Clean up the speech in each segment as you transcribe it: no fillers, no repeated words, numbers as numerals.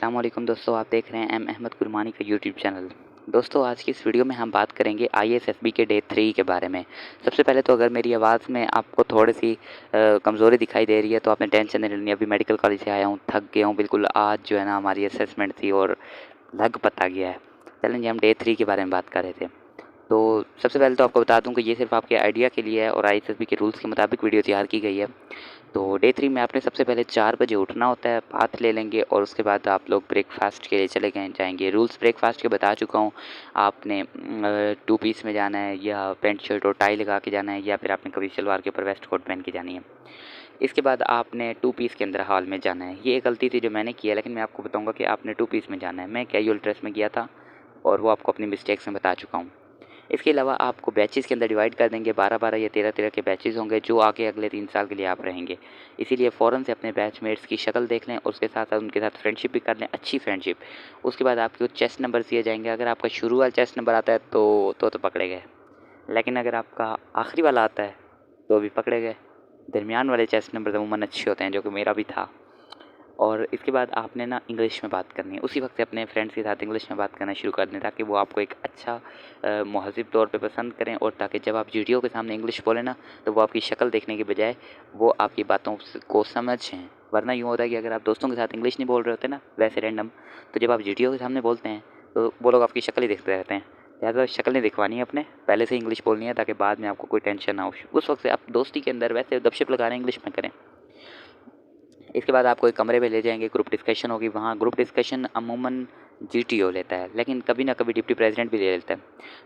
अस्सलाम वालेकुम दोस्तों, आप देख रहे हैं एम अहमद कुरमानी का यूट्यूब चैनल। दोस्तों, आज की इस वीडियो में हम बात करेंगे आईएएसएफबी के डे 3 के बारे में। सबसे पहले तो अगर मेरी आवाज़ में आपको थोड़ी-सी कमज़ोरी दिखाई दे रही है तो आपने टेंशन नहीं लेनी। अभी मेडिकल कॉलेज से आया हूँ, थक गया हूँ बिल्कुल। आज जो है ना हमारी असेसमेंट थी और लग-पता गया है। चलें जी, हम डे 3 के बारे में बात कर रहे थे। तो सबसे पहले तो आपको बता दूँ कि ये सिर्फ़ आपके आइडिया के लिए है और आईएएसएफबी के रूल्स के मुताबिक वीडियो तैयार की गई है। तो डे 3 में आपने सबसे पहले 4 बजे उठना होता है, बाथ ले लेंगे और उसके बाद आप लोग ब्रेकफ़ास्ट के लिए चले गए जाएँगे। रूल्स ब्रेकफ़ास्ट के बता चुका हूँ। आपने 2 पीस में जाना है या पैंट शर्ट और टाई लगा के जाना है या फिर आपने कभी सलवार के ऊपर वेस्ट कोट पहन के जानी है। इसके बाद आपने 2 पीस के अंदर हॉल में जाना है। ये एक गलती थी जो मैंने की है, लेकिन मैं आपको बताऊँगा कि आपने 2 पीस में जाना है। मैं कैजुअल ड्रेस में गया था और वो आपको अपनी मिस्टेक्स में बता चुका हूँ। इसके अलावा आपको बैचेज़ के अंदर डिवाइड कर देंगे, 12-12 या 13-13 के बैचेज़ होंगे जो आगे अगले 3 साल के लिए आप रहेंगे। इसीलिए फ़ौरन से अपने बैचमेट्स की शक्ल देख लें और उसके साथ-साथ उनके साथ फ्रेंडशिप भी कर लें, अच्छी फ्रेंडशिप। उसके बाद आपके कुछ चेस्ट नंबर्स दिए जाएँगे। अगर आपका शुरू वाला चेस्ट नंबर आता है तो पकड़े गए, लेकिन अगर आपका आखिरी वाला आता है तो भी पकड़े गए। दरमियान वाले चेस्ट नंबर अमूमन अच्छे होते हैं, जो कि मेरा भी था। और इसके बाद आपने ना इंग्लिश में बात करनी है। उसी वक्त से अपने फ्रेंड्स के साथ इंग्लिश में बात करना शुरू कर दें ताकि वो आपको एक अच्छा महज़िब तौर पे पसंद करें और ताकि जब आप जीटीओ के सामने इंग्लिश बोलें ना तो वो आपकी शक्ल देखने के बजाय वो आपकी बातों को समझें। वरना यूँ होता है कि अगर आप दोस्तों के साथ इंग्लिश नहीं बोल रहे होते ना वैसे रैंडम, तो जब आप जीटीओ के सामने बोलते हैं तो वो लोग आपकी शक्ल ही देखते रहते हैं। लिहाजा शक्ल नहीं दिखवानी है अपने, पहले से इंग्लिश बोलनी है ताकि बाद में आपको कोई टेंशन ना हो। उस वक्त से आप दोस्ती के अंदर वैसे गपशप लगा रहे हैं इंग्लिश में करें। इसके बाद आपको एक कमरे में ले जाएँगे, ग्रुप डिस्कशन होगी। वहाँ ग्रुप डिस्कशन अमूमन जीटीओ लेता है, लेकिन कभी ना कभी डिप्टी प्रेसिडेंट भी ले लेता है।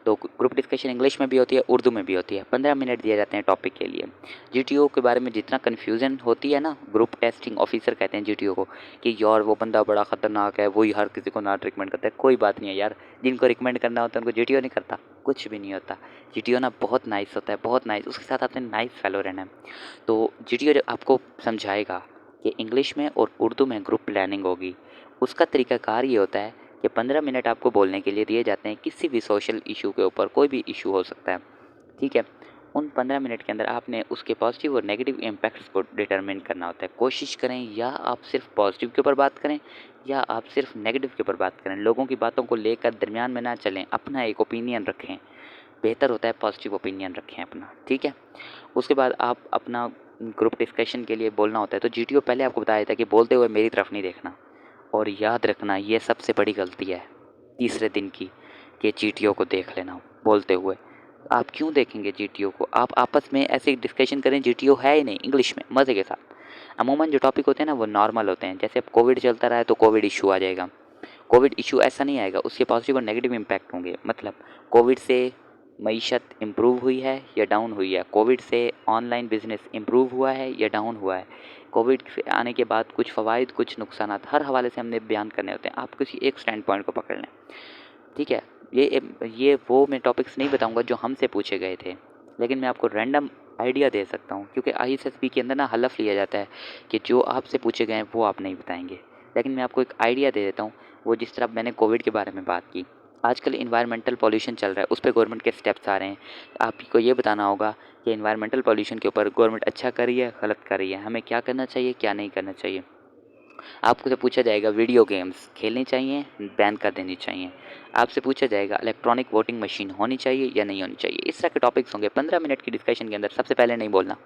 तो ग्रुप डिस्कशन इंग्लिश में भी होती है, उर्दू में भी होती है। 15 मिनट दिए जाते हैं टॉपिक के लिए। जीटीओ के बारे में जितना कन्फ्यूज़न होती है ना, ग्रुप टेस्टिंग ऑफिसर कहते हैं जीटीओ को कि यार वो बंदा बड़ा ख़तरनाक है, वही हर किसी को ना रिकमेंड करता है। कोई बात नहीं है यार, जिनको रिकमेंड करना होता है उनको जीटीओ नहीं करता, कुछ भी नहीं होता। जीटीओ ना बहुत नाइस होता है, बहुत नाइस। उसके साथ आपने नाइस फेलो रहना है। तो जीटीओ जब आपको समझाएगा कि इंग्लिश में और उर्दू में ग्रुप प्लानिंग होगी। उसका तरीक़ाकार ये होता है कि 15 मिनट आपको बोलने के लिए दिए जाते हैं किसी भी सोशल इशू के ऊपर, कोई भी इशू हो सकता है, ठीक है? उन 15 मिनट के अंदर आपने उसके पॉजिटिव और नेगेटिव इम्पैक्ट्स को डिटरमिन करना होता है। कोशिश करें या आप सिर्फ पॉजिटिव के ऊपर बात करें या आप सिर्फ नेगेटिव के ऊपर बात करें। लोगों की बातों को लेकर दरमियान में ना चलें, अपना एक ओपिनियन रखें। बेहतर होता है पॉजिटिव ओपिनियन रखें अपना, ठीक है? उसके बाद आप अपना ग्रुप डिस्कशन के लिए बोलना होता है तो जीटीओ पहले आपको बताया था कि बोलते हुए मेरी तरफ नहीं देखना। और याद रखना ये सबसे बड़ी गलती है तीसरे दिन की कि जीटीओ को देख लेना बोलते हुए। आप क्यों देखेंगे जीटीओ को? आप आपस में ऐसे डिस्कशन करें, जीटीओ है ही नहीं, इंग्लिश में मज़े के साथ। अमूमन जो टॉपिक होते हैं ना वो नॉर्मल होते हैं। जैसे अब कोविड चलता रहा है तो कोविड इशू आ जाएगा। कोविड इशू ऐसा नहीं आएगा, उसके पॉजिटिव और नेगेटिव इम्पैक्ट होंगे। मतलब कोविड से मईशत इम्प्रूव हुई है या डाउन हुई है, कोविड से ऑनलाइन बिज़नेस इम्प्रूव हुआ है या डाउन हुआ है, कोविड से आने के बाद कुछ फ़वाइद कुछ नुकसानात, हर हवाले से हमने बयान करने होते हैं। आप किसी एक स्टैंड पॉइंट को पकड़ लें, ठीक है? ये वो मैं टॉपिक्स नहीं बताऊंगा जो हमसे पूछे गए थे, लेकिन मैं आपको रैंडम आइडिया दे सकता हूँ क्योंकि आईएसएसबी के अंदर ना हलफ लिया जाता है कि जो आपसे पूछे गए हैं वो आप नहीं बताएंगे। लेकिन मैं आपको एक आइडिया दे देता हूँ। वो जिस तरह मैंने कोविड के बारे में बात की, आजकल इन्वायरमेंटल पॉल्यूशन चल रहा है, उस पे गवर्नमेंट के स्टेप्स आ रहे हैं। आपको ये बताना होगा कि इन्वायरमेंटल पॉल्यूशन के ऊपर गवर्नमेंट अच्छा कर रही है, गलत कर रही है, हमें क्या करना चाहिए, क्या नहीं करना चाहिए। आपसे से पूछा जाएगा वीडियो गेम्स खेलनी चाहिए, बैन कर देनी चाहिए। आपसे पूछा जाएगा इलेक्ट्रॉनिक वोटिंग मशीन होनी चाहिए या नहीं होनी चाहिए। इस तरह के टॉपिक्स होंगे। 15 मिनट की डिस्कशन के अंदर सबसे पहले नहीं बोलना।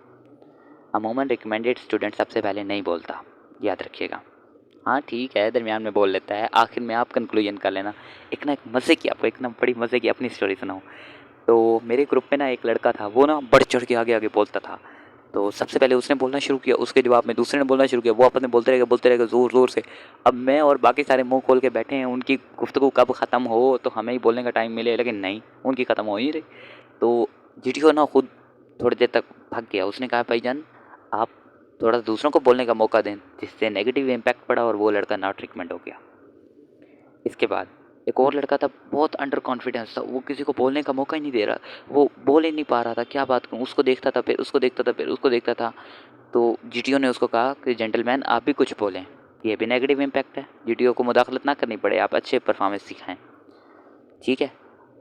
अमूमन रिकमेंडेड स्टूडेंट सबसे पहले नहीं बोलता, याद रखिएगा। हाँ ठीक है, दरमियान में बोल लेता है, आखिर में आप कंक्लूजन कर लेना। एक मज़े की आपको एक ना बड़ी मज़े की अपनी स्टोरी सुनाऊँ। तो मेरे ग्रुप में ना एक लड़का था, वो ना बढ़ चढ़ के आगे आगे बोलता था। तो सबसे पहले उसने बोलना शुरू किया, उसके जवाब में दूसरे ने बोलना शुरू किया, वो आपस में बोलते रह गए ज़ोर ज़ोर से। अब मैं और बाकी सारे मुंह खोल के बैठे हैं, उनकी गुफ्तगू कब ख़त्म हो तो हमें ही बोलने का टाइम मिले, लेकिन नहीं, उनकी ख़त्म हो ही रही। तो जीटीओ ना खुद थोड़ी देर तक भाग गया। उसने कहा भाईजान आप थोड़ा दूसरों को बोलने का मौका दें, जिससे नेगेटिव इम्पैक्ट पड़ा और वो लड़का नॉट रिकमेंड हो गया। इसके बाद एक और लड़का था, बहुत अंडर कॉन्फिडेंस था, वो किसी को बोलने का मौका ही नहीं दे रहा, वो बोल ही नहीं पा रहा था, क्या बात करूँ। उसको देखता था, फिर उसको देखता था, फिर उसको देखता था। तो जीटीओ ने उसको कहा कि जेंटलमैन आप भी कुछ बोलें, ये भी नेगेटिव इम्पैक्ट है, जीटीओ को मुदाखलत ना करनी पड़े, आप अच्छे परफॉर्मेंस दिखाएं, ठीक है?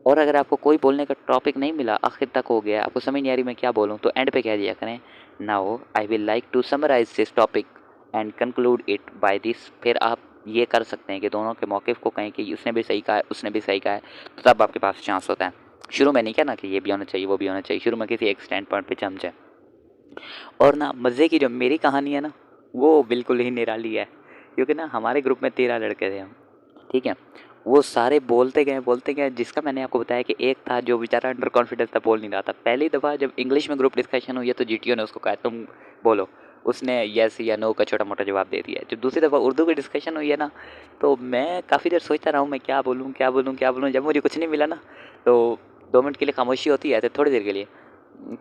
और अगर आपको कोई बोलने का टॉपिक नहीं मिला, आखिर तक हो गया, आपको समझ नहीं आ रही मैं क्या बोलूँ, तो एंड पे कह दिया करें now I will like to summarise this topic and conclude it by this. फिर आप ये कर सकते हैं कि दोनों के मौक़िफ़ को कहें कि उसने भी सही कहा है, उसने भी सही कहा है, तो तब आपके पास चांस होता है। शुरू में नहीं कहना कि ये भी होना चाहिए, वो भी होना चाहिए, शुरू में किसी एक स्टैंड पॉइंट पे जम जाए। और ना मज़े की जो मेरी कहानी है ना, वो बिल्कुल ही निराली है, क्योंकि ना हमारे ग्रुप में 13 लड़के थे हम, ठीक है। वो सारे बोलते गए, जिसका मैंने आपको बताया कि एक था जो बेचारा अंडर कॉन्फिडेंस था, बोल नहीं रहा था। पहली दफ़ा जब इंग्लिश में ग्रुप डिस्कशन हुई है तो जीटीओ ने उसको कहा तुम बोलो, उसने येस या नो का छोटा-मोटा जवाब दे दिया है। जब दूसरी दफ़ा उर्दू की डिस्कशन हुई है ना, तो मैं काफ़ी देर सोचता रहा हूँ मैं क्या बोलूँ, क्या बोलूँ, क्या बोलूँ? जब मुझे कुछ नहीं मिला ना, तो 2 मिनट के लिए खामोशी होती है, तो थोड़ी देर के लिए।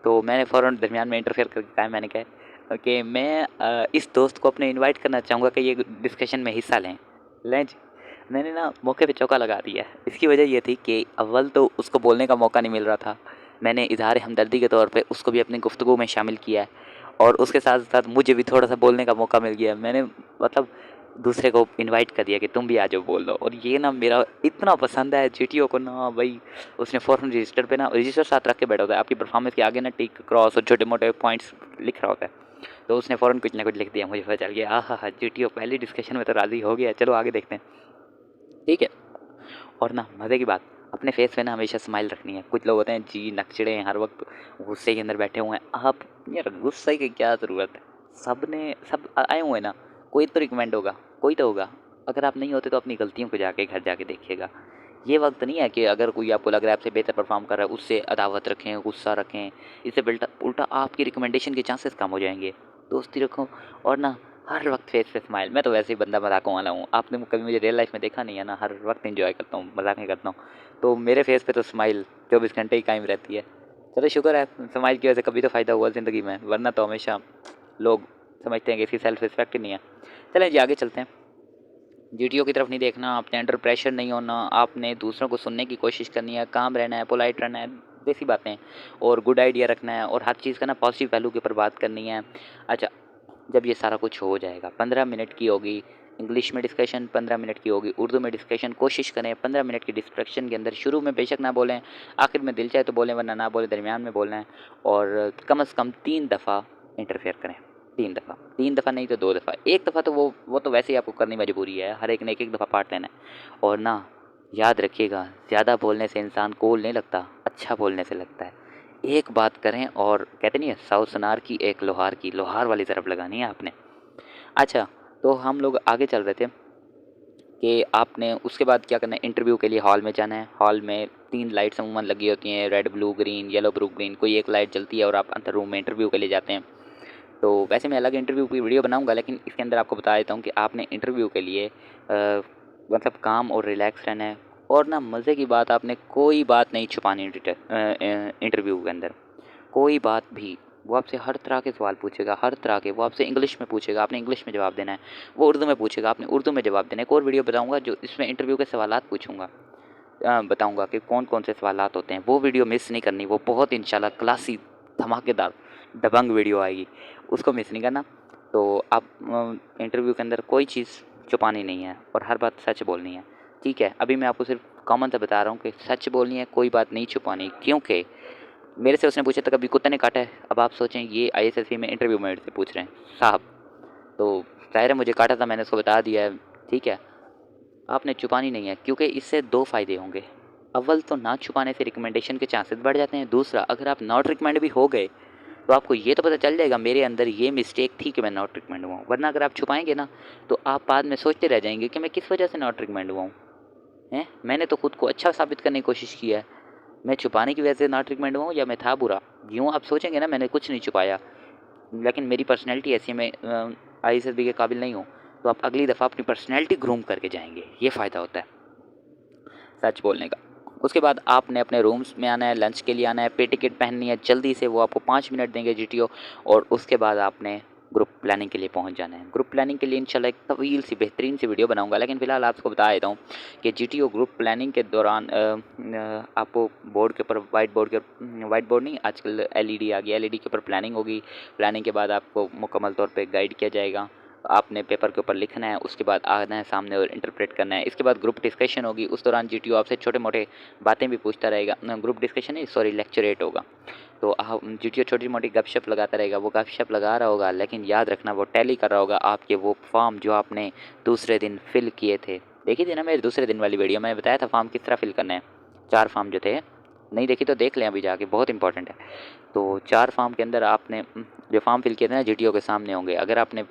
तो मैंने फ़ौरन दरमियान में इंटरफेयर करके कहा, मैंने कहा कि मैं इस दोस्त को अपने इनवाइट करना चाहूँगा कि ये डिस्कशन में हिस्सा लें। लें जी। मैंने ना मौके पे चौका लगा दिया। इसकी वजह ये थी कि अव्वल तो उसको बोलने का मौका नहीं मिल रहा था। मैंने इज़हार हमदर्दी के तौर पे उसको भी अपनी गुफ्तगू में शामिल किया है और उसके साथ-साथ मुझे भी थोड़ा-सा बोलने का मौका मिल गया। मैंने मतलब दूसरे को इनवाइट कर दिया कि तुम भी आ जाओ बोल दो, और ये ना मेरा इतना पसंद है जीटीओ को ना भाई, उसने फ़ौरन रजिस्टर पे ना रजिस्टर साथ रख के बैठा होता है। आपकी परफॉर्मेंस के आगे ना टिक, क्रॉस और छोटे-मोटे पॉइंट्स लिख रहा होता है। तो उसने फ़ौरन कुछ ना कुछ लिख दिया, मुझे पता चल गया आहा! जीटीओ पहली डिस्कशन में तो राज़ी हो गया, चलो आगे देखते हैं। ठीक है। और ना मज़े की बात, अपने फेस पे ना हमेशा स्माइल रखनी है। कुछ लोग होते हैं जी नकचड़े हैं, हर वक्त गुस्से के अंदर बैठे हुए हैं। आप यार गुस्से की क्या ज़रूरत है? सब आए हुए हैं ना, कोई तो रिकमेंड होगा, कोई तो होगा। अगर आप नहीं होते तो अपनी गलतियों को जाके घर जाके देखिएगा। ये वक्त नहीं है कि अगर कोई आपको लग रहा है आपसे बेहतर परफॉर्म कर रहा है, उससे अदावत रखें, गुस्सा रखें। इससे उल्टा उल्टा आपकी रिकमेंडेशन के चांसेस कम हो जाएंगे। दोस्ती रखो और ना हर वक्त फेस पे स्माइल। मैं तो वैसे ही बंदा मजाकों वाला हूँ, आपने कभी मुझे रियल लाइफ में देखा नहीं है ना, हर वक्त एंजॉय करता हूँ, मजाकें करता हूँ। तो मेरे फेस पे तो स्माइल 24 घंटे ही कायम रहती है। चलो शुक्र है स्माइल की वजह से कभी तो फ़ायदा हुआ ज़िंदगी में, वरना तो हमेशा लोग समझते हैं कि इसकी सेल्फ रिस्पेक्ट ही नहीं है। चलें जी आगे चलते हैं। जीटीओ की तरफ नहीं देखना, आपने अंडर प्रेशर नहीं होना, आपने दूसरों को सुनने की कोशिश करनी है, काम रहना है, पोलाइट रहना है, बेसिक बातें, और गुड आइडिया रखना है, और हर चीज़ का ना पॉजिटिव पहलू के ऊपर बात करनी है। अच्छा, जब ये सारा कुछ हो जाएगा, 15 मिनट की होगी इंग्लिश में डिस्कशन, 15 मिनट की होगी उर्दू में डिस्कशन। कोशिश करें 15 मिनट की डिस्कशन के अंदर शुरू में बेशक ना बोलें, आखिर में दिल चाहे तो बोलें, वरना ना बोलें, दरमियान में बोलना है। और कम से कम 3 दफ़ा इंटरफेयर करें। 3 दफ़ा नहीं तो 2 दफ़ा। 1 दफ़ा तो वो तो वैसे ही आपको करनी मजबूरी है, हर एक ने एक-एक दफ़ा पार्ट लेना है। और ना याद रखिएगा, ज़्यादा बोलने से इंसान कूल नहीं लगता, अच्छा बोलने से लगता है। एक बात करें और कहते नहीं है 100 सुनार की एक लोहार की, लोहार वाली ज़रब लगानी है आपने। अच्छा, तो हम लोग आगे चल रहे थे कि आपने उसके बाद क्या करना है, इंटरव्यू के लिए हॉल में जाना है। हॉल में 3 लाइट्स अमूमन लगी होती हैं, red, blue, green, yellow, blue, green. कोई एक लाइट जलती है और आप अंदर रूम में इंटरव्यू के लिए जाते हैं। तो वैसे मैं अलग इंटरव्यू की वीडियो बनाऊंगा, लेकिन इसके अंदर आपको बता देता हूँ कि आपने इंटरव्यू के लिए मतलब काम और रिलैक्स रहना है। और ना मज़े की बात, आपने कोई बात नहीं छुपानी इंटरव्यू के अंदर, कोई बात भी। वो आपसे हर तरह के सवाल पूछेगा, हर तरह के। वो आपसे इंग्लिश में पूछेगा, आपने इंग्लिश में जवाब देना है। वो उर्दू में पूछेगा, आपने उर्दू में जवाब देना है। एक और वीडियो बताऊँगा जो इसमें इंटरव्यू के सवालात पूछूँगा, बताऊँगा कि कौन-कौन से सवालात होते हैं। वो वीडियो मिस नहीं करनी, वो बहुत इंशाल्लाह क्लासी, धमाकेदार, दबंग वीडियो आएगी, उसको मिस नहीं करना। तो आप इंटरव्यू के अंदर कोई चीज़ छुपानी नहीं है और हर बात सच बोलनी है, ठीक है? अभी मैं आपको सिर्फ कॉमन सा बता रहा हूँ कि सच बोलनी है, कोई बात नहीं छुपानी, क्योंकि मेरे से उसने पूछा था कभी कुत्ते ने काटा है? अब आप सोचें ये आईएसएसबी में इंटरव्यू मेरे से पूछ रहे हैं साहब, तो ज़ाहिर है मुझे काटा था, मैंने उसको बता दिया है, ठीक है? आपने छुपानी नहीं है, क्योंकि इससे 2 फ़ायदे होंगे। अव्वल तो ना छुपाने से रिकमेंडेशन के चांसेस बढ़ जाते हैं। दूसरा, अगर आप नॉट रिकमेंड भी हो गए, तो आपको ये तो पता चल जाएगा मेरे अंदर ये मिस्टेक थी कि मैं नॉट रिकमेंड हुआ हूँ। वरना अगर आप छुपाएँगे ना, तो आप बाद में सोचते रह जाएँगे कि मैं किस वजह से नॉट रिकमेंड हुआ हूँ, हैं? मैंने तो खुद को अच्छा साबित करने की कोशिश की है। मैं छुपाने की वजह से नॉट रिकमेंड हुआ हूँ या मैं था बुरा? यूँ आप सोचेंगे ना, मैंने कुछ नहीं छुपाया, लेकिन मेरी पर्सनैलिटी ऐसी है, मैं आईएसएसबी के काबिल नहीं हूँ, तो आप अगली दफ़ा अपनी पर्सनैलिटी ग्रूम करके जाएँगे। ये फ़ायदा होता है सच बोलने का। उसके बाद आपने अपने रूम्स में आना है, लंच के लिए आना है, पे टिकट पहननी है जल्दी से, वो आपको 5 मिनट देंगे जीटीओ। और उसके बाद आपने ग्रुप प्लानिंग के लिए पहुंच जाना है। ग्रुप प्लानिंग के लिए इंशाल्लाह एक तवील सी बेहतरीन सी वीडियो बनाऊंगा, लेकिन फ़िलहाल आपको बता देता हूँ कि जीटीओ ग्रुप प्लानिंग के दौरान आपको बोर्ड के ऊपर, वाइट बोर्ड नहीं, आजकल एलईडी आ गया, एलईडी के ऊपर प्लानिंग होगी। प्लानिंग के बाद आपको मुकम्मल तौर पे गाइड किया जाएगा, आपने पेपर के ऊपर लिखना है, उसके बाद आना है सामने और इंटरप्रेट करना है। इसके बाद ग्रुप डिस्कशन होगी, उस दौरान जीटीओ आपसे छोटे मोटे बातें भी पूछता रहेगा। ग्रुप डिस्कशन नहीं, सॉरी, लेक्चरेट होगा। तो आप जीटीओ छोटी मोटी गपशप लगाता रहेगा, वो गपशप लगा रहा होगा, लेकिन याद रखना वो टैली कर रहा होगा आपके वो फॉर्म जो आपने दूसरे दिन फिल किए थे। देखी थी ना मेरे दूसरे दिन वाली वीडियो, मैंने बताया था फॉर्म किस तरह फिल करना है। 4 फॉर्म जो थे, नहीं देखी तो देख लें अभी जाके, बहुत इंपॉर्टेंट है। तो 4 फॉर्म के अंदर आपने जो फॉर्म फिल किए थे ना जीटीओ के सामने होंगे। अगर आपने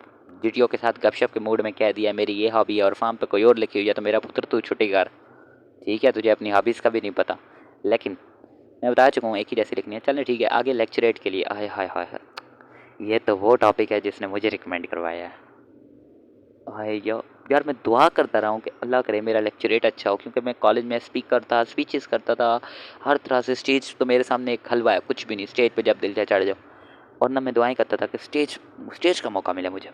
जीटीओ के साथ गपशप के मूड में कह दिया मेरी ये हॉबी है और फॉर्म पे कोई और लिखी हुई है तो मेरा पुत्र तू छुट्टीगार। ठीक है, तुझे अपनी हॉबीज़ का भी नहीं पता। लेकिन मैं बता चुका हूँ एक ही जैसी लिखनी है। चलें ठीक है, आगे लेक्चरेट के लिए। आय हाय हाय हाय, ये तो वो टॉपिक है जिसने मुझे रिकमेंड करवाया है। हाय यार मैं दुआ करता रहा हूँ कि अल्लाह करे मेरा लेक्चरेट अच्छा हो, क्योंकि मैं कॉलेज में स्पीक करता, स्पीचेस करता था हर तरह से। स्टेज तो मेरे सामने एक हलवा है, कुछ भी नहीं, स्टेज पे जब दिल चाहे चढ़ जाओ। और ना मैं दुआएं करता था कि स्टेज का मौका मिले मुझे।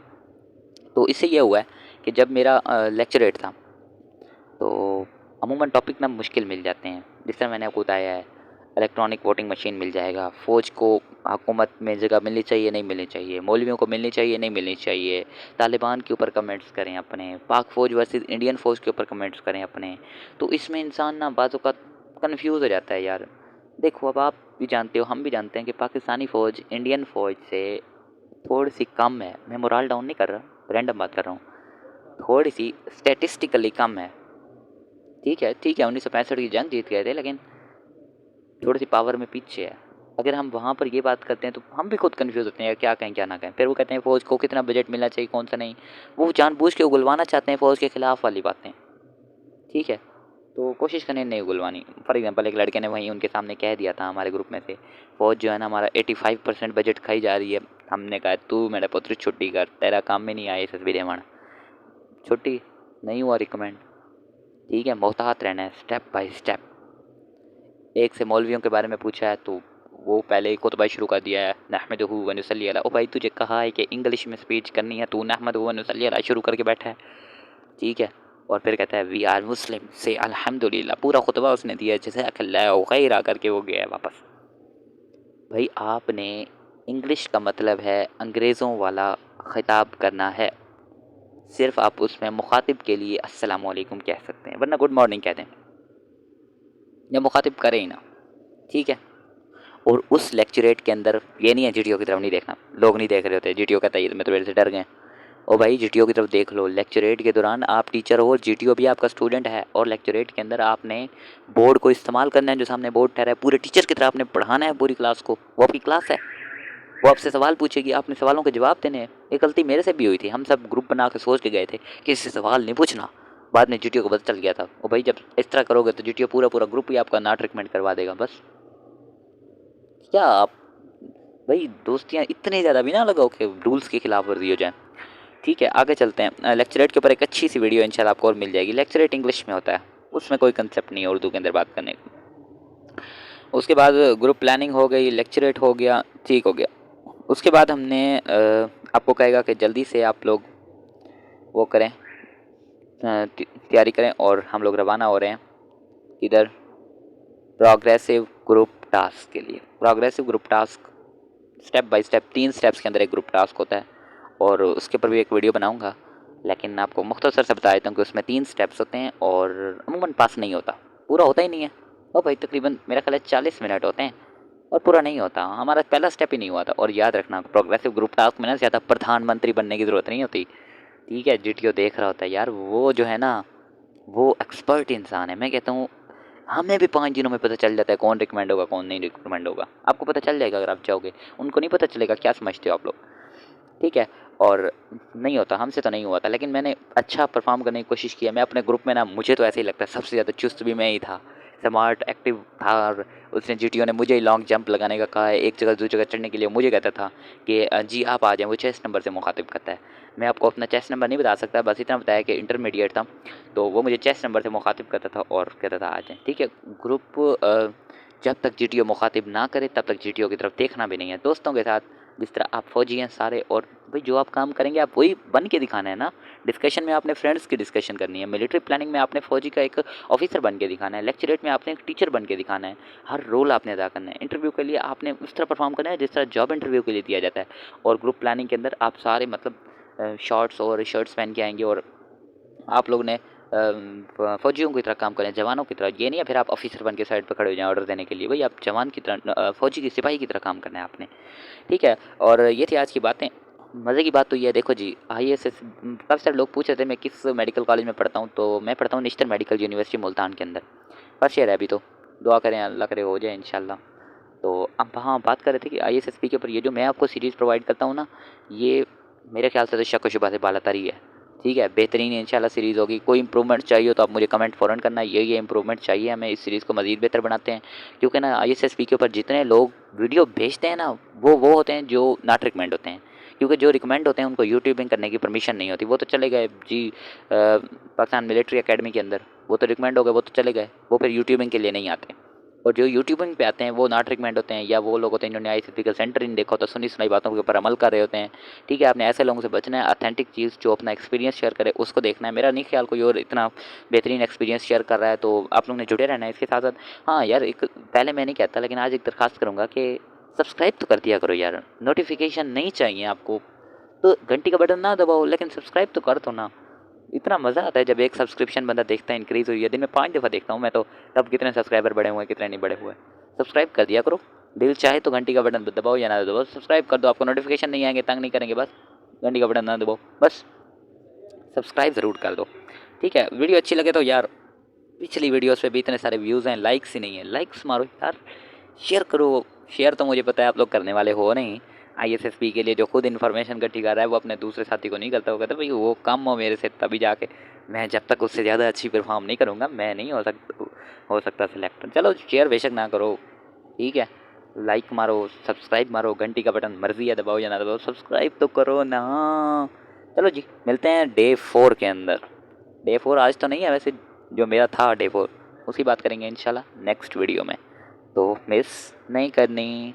तो इससे ये हुआ है कि जब मेरा लेक्चरेट था तो अमूमन टॉपिक ना मुश्किल मिल जाते हैं। जिस तरह मैंने आपको बताया है, इलेक्ट्रॉनिक वोटिंग मशीन मिल जाएगा, फ़ौज को हुकूमत में जगह मिलनी चाहिए नहीं मिलनी चाहिए, मौलवियों को मिलनी चाहिए नहीं मिलनी चाहिए, तालिबान के ऊपर कमेंट्स करें अपने, पाक फ़ौज वर्सेस इंडियन फ़ौज के ऊपर कमेंट्स करें अपने। तो इसमें इंसान ना बातों का कन्फ्यूज़ हो जाता है यार। देखो अब आप भी जानते हो, हम भी जानते हैं कि पाकिस्तानी फ़ौज इंडियन फ़ौज से थोड़ी सी कम है। मैं मोरल डाउन नहीं कर रहा, रैंडम बात कर रहा हूँ, थोड़ी सी स्टेटिस्टिकली कम है। ठीक है 1965 की जंग जीत गए थे, लेकिन थोड़ी सी पावर में पीछे है। अगर हम वहाँ पर ये बात करते हैं तो हम भी खुद कन्फ्यूज़ होते हैं क्या कहें क्या ना कहें। फिर वो कहते हैं फ़ौज को कितना बजट मिलना चाहिए कौन सा नहीं, वो जानबूझ के उगलवाना चाहते हैं फ़ौज के ख़िलाफ़ वाली बातें। ठीक है, तो कोशिश करें नहीं उगलवानी। फॉर एग्जांपल एक लड़के ने वहीं उनके सामने कह दिया था हमारे ग्रुप में से, फ़ौज जो है ना हमारा 85% बजट खाई जा रही है। हमने कहा तू मेरा पुत्र छुट्टी कर, तेरा काम में नहीं आया SSB देवाना, छुट्टी नहीं हुआ रिकमेंड। ठीक है, मोहतात रहना है स्टेप बाय स्टेप। एक से मौलवियों के बारे में पूछा है तो वो पहले ही खुतबा शुरू कर दिया है, नहमदुहु व नुसल्ली अलैहि। ओ भाई तुझे कहा है कि इंग्लिश में स्पीच करनी है, तू नहमदुहु व नुसल्ली अलैहि शुरू करके बैठा है। ठीक है, और फिर कहता है वी आर मुस्लिम से अल्हम्दुलिल्लाह। पूरा खुतबा उसने दिया जज़ाकल्लाहु खैरा करके वो गया है वापस। भाई आपने इंग्लिश का मतलब है अंग्रेज़ों वाला खिताब करना है, सिर्फ आप उसमें मुखातिब के लिए अस्सलाम वालेकुम कह सकते हैं, वरना गुड मॉर्निंग कहते हैं या मुखातिब करें ही ना। ठीक है, और उस लेक्चरेट के अंदर ये नहीं है जीटीओ की तरफ नहीं देखना, लोग नहीं देख रहे होते, जीटीओ कहता है ये मैं तो मेरे से डर गए। ओ भाई जीटीओ की तरफ देख लो। लेक्चरेट के दौरान आप टीचर हो, जीटीओ भी आपका स्टूडेंट है, और लेक्चरेट के अंदर आपने बोर्ड को इस्तेमाल करना है, जो सामने बोर्ड ठहरा है पूरे टीचर की तरह आपने पढ़ाना है पूरी क्लास को। वो आपकी क्लास है, वो आपसे सवाल पूछेगी, आपने सवालों के जवाब देने हैं। एक गलती मेरे से भी हुई थी, हम सब ग्रुप बना के सोच के गए थे कि इससे सवाल नहीं पूछना, बाद में जीटीओ को पता चल गया था। ओ भाई जब इस तरह करोगे तो जीटीओ पूरा पूरा ग्रुप ही आपका नॉट रिकमेंड करवा देगा। बस क्या आप भाई दोस्तियाँ इतने ज़्यादा भी ना लगाओ कि रूल्स के खिलाफ वर्जी हो जाए। ठीक है, आगे चलते हैं। लेक्चरेट के ऊपर एक अच्छी सी वीडियो इंशाल्लाह आपको और मिल जाएगी। लेक्चरेट इंग्लिश में होता है, उसमें कोई कंसेप्ट नहीं है उर्दू के अंदर बात करने का। उसके बाद ग्रुप प्लानिंग हो गई, लेक्चरेट हो गया, ठीक हो गया। उसके बाद हमने आपको कहेगा कि जल्दी से आप लोग वो करें, तैयारी करें, और हम लोग रवाना हो रहे हैं इधर प्रोग्रेसिव ग्रुप टास्क के लिए। Progressive group task step by step 3 steps के अंदर एक ग्रुप टास्क होता है, और उसके ऊपर भी एक वीडियो बनाऊंगा, लेकिन आपको मुख्तसर से बता देता हूँ कि उसमें 3 स्टेप्स होते हैं और अमूमन पास नहीं होता, पूरा होता ही नहीं है। और भाई तकरीबन मेरा ख्याल है 40 मिनट होते हैं और पूरा नहीं होता। हमारा पहला स्टेप ही नहीं हुआ था। और याद रखना प्रोग्रेसिव ग्रुप टास्क में ना ज़्यादा प्रधानमंत्री बनने की ज़रूरत नहीं होती। ठीक है, जीटीओ देख रहा होता है यार, वो जो है ना वो एक्सपर्ट इंसान है। मैं कहता हूँ हमें भी 5 दिनों में पता चल जाता है कौन रिकमेंड होगा कौन नहीं रिकमेंड होगा। आपको पता चल जाएगा अगर आप चाहोगे, उनको नहीं पता चलेगा। क्या समझते हो आप लोग? ठीक है, और नहीं होता, हमसे तो नहीं हुआ था, लेकिन मैंने अच्छा परफॉर्म करने की कोशिश किया। मैं अपने ग्रुप में ना, मुझे तो ऐसे ही लगता है सबसे ज़्यादा चुस्त भी मैं ही था, स्मार्ट एक्टिव था। और उसने जीटीओ ने मुझे ही लॉन्ग जंप लगाने का कहा है, एक जगह दूसरी जगह चढ़ने के लिए मुझे कहता था कि जी आप आ जाएं। वो चेस्ट नंबर से मुखातिब करता है। मैं आपको अपना चेस्ट नंबर नहीं बता सकता, बस इतना बताया कि इंटरमीडिएट था, तो वो मुझे चेस्ट नंबर से मुखातिब करता था और कहता था आ जाएं। ठीक है, ग्रुप जब तक जीटीओ मुखातिब ना करे तब तक जीटीओ की तरफ देखना भी नहीं है। दोस्तों के साथ जिस तरह आप फौजी हैं सारे, और भाई जो आप काम करेंगे आप वही बन के दिखाना है ना। डिस्कशन में आपने फ्रेंड्स की डिस्कशन करनी है, मिलिट्री प्लानिंग में आपने फौजी का एक ऑफिसर बन के दिखाना है, लेक्चरेट में आपने एक टीचर बन के दिखाना है। हर रोल आपने अदा करना है। इंटरव्यू के लिए आपने उस तरह परफॉर्म करना है जिस तरह जॉब इंटरव्यू के लिए दिया जाता है। और ग्रुप प्लानिंग के अंदर आप सारे मतलब शॉर्ट्स और शर्ट्स पहन के आएंगे, और आप लोग ने फौजियों की तरह काम करें, जवानों की तरह। ये नहीं है फिर आप ऑफिसर बन के साइड पर खड़े हो जाएँ ऑर्डर देने के लिए, भाई आप जवान की तरह फौजी की सिपाही की तरह काम करना है आपने, ठीक है। और ये थी आज की बातें। मज़े की बात तो ये है, देखो जी आईएएस काफ़ी सारे लोग पूछ रहे थे मैं किस मेडिकल कॉलेज में पढ़ता हूँ, तो मैं पढ़ता हूँ नेशनल मेडिकल यूनिवर्सिटी मुल्तान के अंदर, फर्स्ट ईयर है अभी। तो दुआ करें अल्लाह करे हो जाए इंशाल्लाह। तो अब हाँ बात कर रहे थे कि आईएसएसपी के ऊपर ये जो मैं आपको सीरीज़ प्रोवाइड करता हूँ ना, ये मेरे ख्याल से तो शक व शुबा से बालातर ही है, ठीक है। बेहतरीन इंशाल्लाह सीरीज़ होगी। कोई इंप्रूवमेंट चाहिए हो तो आप मुझे कमेंट फ़ौरन करना, ये इंप्रूवमेंट चाहिए हमें, इस सीरीज़ को मज़ीद बेहतर बनाते हैं। क्योंकि ना आईएसएसपी के ऊपर जितने लोग वीडियो भेजते हैं ना, वो होते हैं जो नॉट रिकमेंड होते हैं। क्योंकि जो रिकमेंड होते हैं उनको यूट्यूबिंग करने की परमिशन नहीं होती। वो तो चले गए जी पाकिस्तान मिलिट्री अकेडमी के अंदर, वो तो रिकमेंड हो गए, वो तो चले गए, वो फिर यूट्यूबिंग के लिए नहीं आते। और जो यूट्यूबिंग पे आते हैं वो नॉट रिकमेंड होते हैं, या वो लोग होते हैं जिन्होंने आईएसएसपी का सेंटर ही नहीं देखा होता, सुनी सुनाई बातों के ऊपर अमल कर रहे होते हैं, ठीक है। आपने ऐसे लोगों से बचना है। ऑथेंटिक चीज़ जो अपना एक्सपीरियंस शेयर करे उसको देखना है। मेरा नहीं ख्याल कोई और इतना बेहतरीन एक्सपीरियंस शेयर कर रहा है, तो आप लोगों ने जुड़े रहना है इसके साथ साथ। हाँ यार, एक पहले मैं नहीं कहता, लेकिन आज एक दरखास्त करूँगा कि सब्सक्राइब तो कर दिया करो यार। नोटिफिकेशन नहीं चाहिए आपको तो घंटी का बटन ना दबाओ, लेकिन सब्सक्राइब तो कर दो ना। इतना मज़ा आता है जब एक सब्सक्रिप्शन बंदा देखता है इंक्रीज़ हुई है। दिन में 5 दफ़ा देखता हूँ मैं तो, तब कितने सब्सक्राइबर बढ़े हुए हैं कितने नहीं बढ़े हुए। सब्सक्राइब कर दिया करो, दिल चाहे तो घंटी का बटन दबाओ या ना दबाओ, सब्सक्राइब कर दो। आपको नोटिफिकेशन नहीं आएंगे, तंग नहीं करेंगे, बस घंटी का बटन ना दबाओ, बस सब्सक्राइब ज़रूर कर दो, ठीक है। वीडियो अच्छी लगे तो यार, पिछली वीडियोस पे भी इतने सारे व्यूज़ हैं, लाइक्स ही नहीं है, लाइक्स मारो यार, शेयर करो। शेयर तो मुझे पता है आप लोग करने वाले हो नहीं। आईएसएसपी के लिए जो खुद इन्फॉर्मेशन इकट्ठी कर रहा है वो अपने दूसरे साथी को नहीं करता। वो कहता है भाई वो कम हो मेरे से, तभी जाके मैं जब तक उससे ज़्यादा अच्छी परफॉर्म नहीं करूँगा मैं नहीं हो सकता सिलेक्ट। चलो शेयर बेशक ना करो, ठीक है। लाइक मारो, सब्सक्राइब मारो, घंटी का बटन मर्जी है दबाओ या ना दबाओ, सब्सक्राइब तो करो ना। चलो जी, मिलते हैं डे 4 के अंदर। डे 4 आज तो नहीं है वैसे, जो मेरा था डे 4 उसी बात करेंगे इंशाल्लाह नेक्स्ट वीडियो में, तो मिस नहीं करनी।